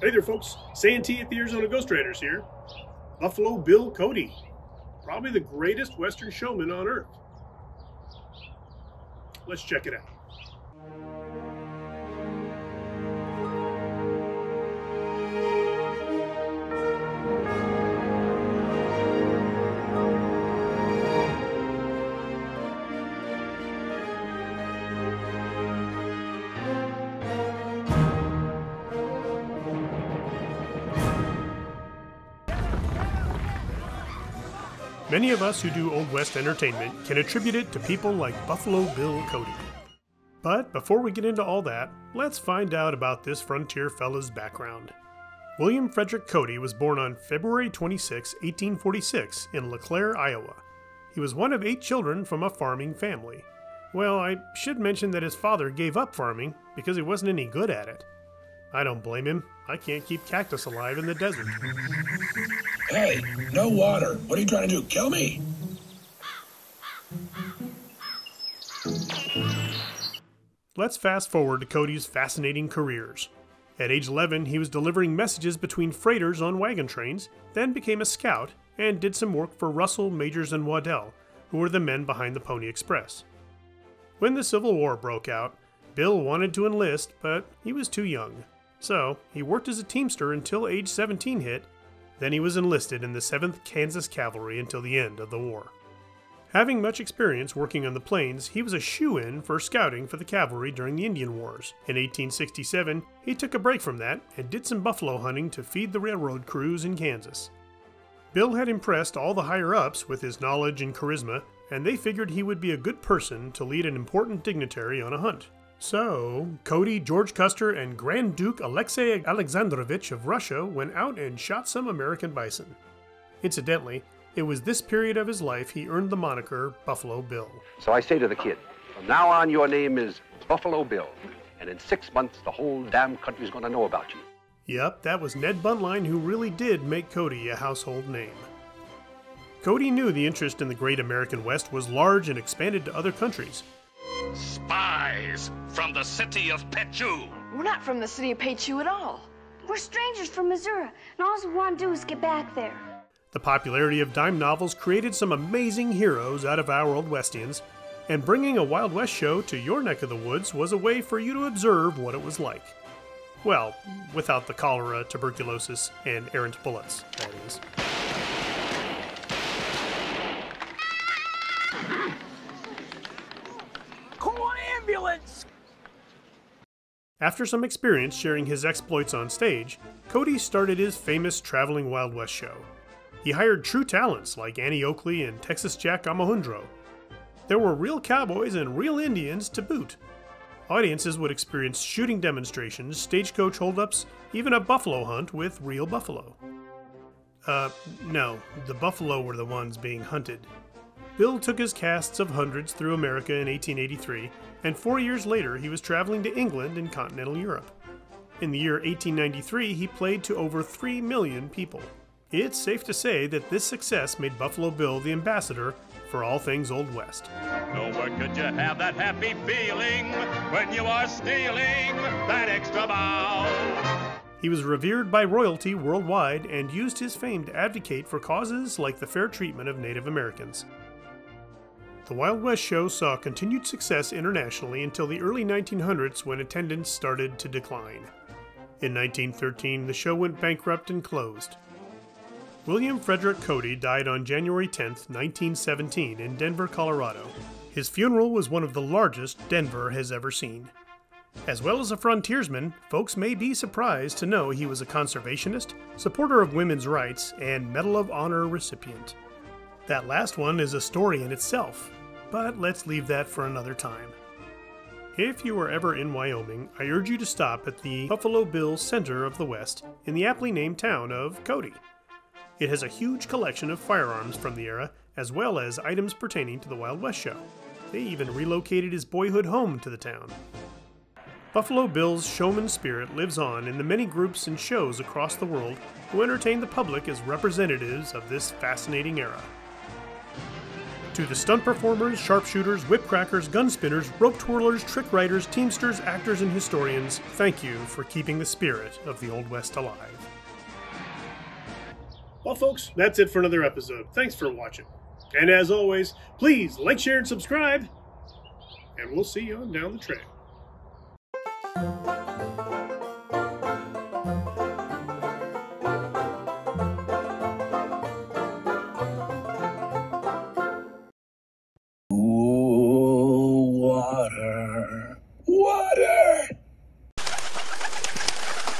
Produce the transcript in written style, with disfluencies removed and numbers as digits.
Hey there, folks. Santee at the Arizona Ghost Raiders here. Buffalo Bill Cody, probably the greatest Western showman on earth. Let's check it out. Many of us who do Old West entertainment can attribute it to people like Buffalo Bill Cody. But before we get into all that, let's find out about this frontier fella's background. William Frederick Cody was born on February 26, 1846 in LeClaire, Iowa. He was one of 8 children from a farming family. Well, I should mention that his father gave up farming because he wasn't any good at it. I don't blame him. I can't keep cactus alive in the desert. Hey, no water. What are you trying to do? Kill me? Let's fast forward to Cody's fascinating careers. At age 11, he was delivering messages between freighters on wagon trains, then became a scout, and did some work for Russell, Majors, and Waddell, who were the men behind the Pony Express. When the Civil War broke out, Bill wanted to enlist, but he was too young. So, he worked as a teamster until age 17 hit, then he was enlisted in the 7th Kansas Cavalry until the end of the war. Having much experience working on the plains, he was a shoo-in for scouting for the cavalry during the Indian Wars. In 1867, he took a break from that and did some buffalo hunting to feed the railroad crews in Kansas. Bill had impressed all the higher-ups with his knowledge and charisma, and they figured he would be a good person to lead an important dignitary on a hunt. So, Cody, George Custer, and Grand Duke Alexei Alexandrovich of Russia went out and shot some American bison. Incidentally, it was this period of his life he earned the moniker Buffalo Bill. So I say to the kid, from now on your name is Buffalo Bill, and in 6 months the whole damn country's gonna know about you. Yep, that was Ned Buntline who really did make Cody a household name. Cody knew the interest in the great American West was large and expanded to other countries. Spies from the city of Petchu. We're not from the city of Petchu at all. We're strangers from Missouri, and all we want to do is get back there. The popularity of dime novels created some amazing heroes out of our Old Westians, and bringing a Wild West show to your neck of the woods was a way for you to observe what it was like. Well, without the cholera, tuberculosis, and errant bullets, that is. Ambulance! After some experience sharing his exploits on stage, Cody started his famous traveling Wild West show. He hired true talents like Annie Oakley and Texas Jack Amahundro. There were real cowboys and real Indians to boot. Audiences would experience shooting demonstrations, stagecoach holdups, even a buffalo hunt with real buffalo. No, the buffalo were the ones being hunted. Bill took his casts of hundreds through America in 1883, and 4 years later he was traveling to England and continental Europe. In the year 1893, he played to over 3 million people. It's safe to say that this success made Buffalo Bill the ambassador for all things Old West. Nowhere could you have that happy feeling when you are stealing that extra bow. He was revered by royalty worldwide and used his fame to advocate for causes like the fair treatment of Native Americans. The Wild West show saw continued success internationally until the early 1900s when attendance started to decline. In 1913, the show went bankrupt and closed. William Frederick Cody died on January 10, 1917 in Denver, Colorado. His funeral was one of the largest Denver has ever seen. As well as a frontiersman, folks may be surprised to know he was a conservationist, supporter of women's rights, and Medal of Honor recipient. That last one is a story in itself, but let's leave that for another time. If you are ever in Wyoming, I urge you to stop at the Buffalo Bill Center of the West in the aptly named town of Cody. It has a huge collection of firearms from the era, as well as items pertaining to the Wild West show. They even relocated his boyhood home to the town. Buffalo Bill's showman spirit lives on in the many groups and shows across the world who entertain the public as representatives of this fascinating era. To the stunt performers, sharpshooters, whipcrackers, gun spinners, rope twirlers, trick writers, teamsters, actors, and historians, thank you for keeping the spirit of the Old West alive. Well, folks, that's it for another episode. Thanks for watching. And as always, please like, share, and subscribe. And we'll see you on down the trail.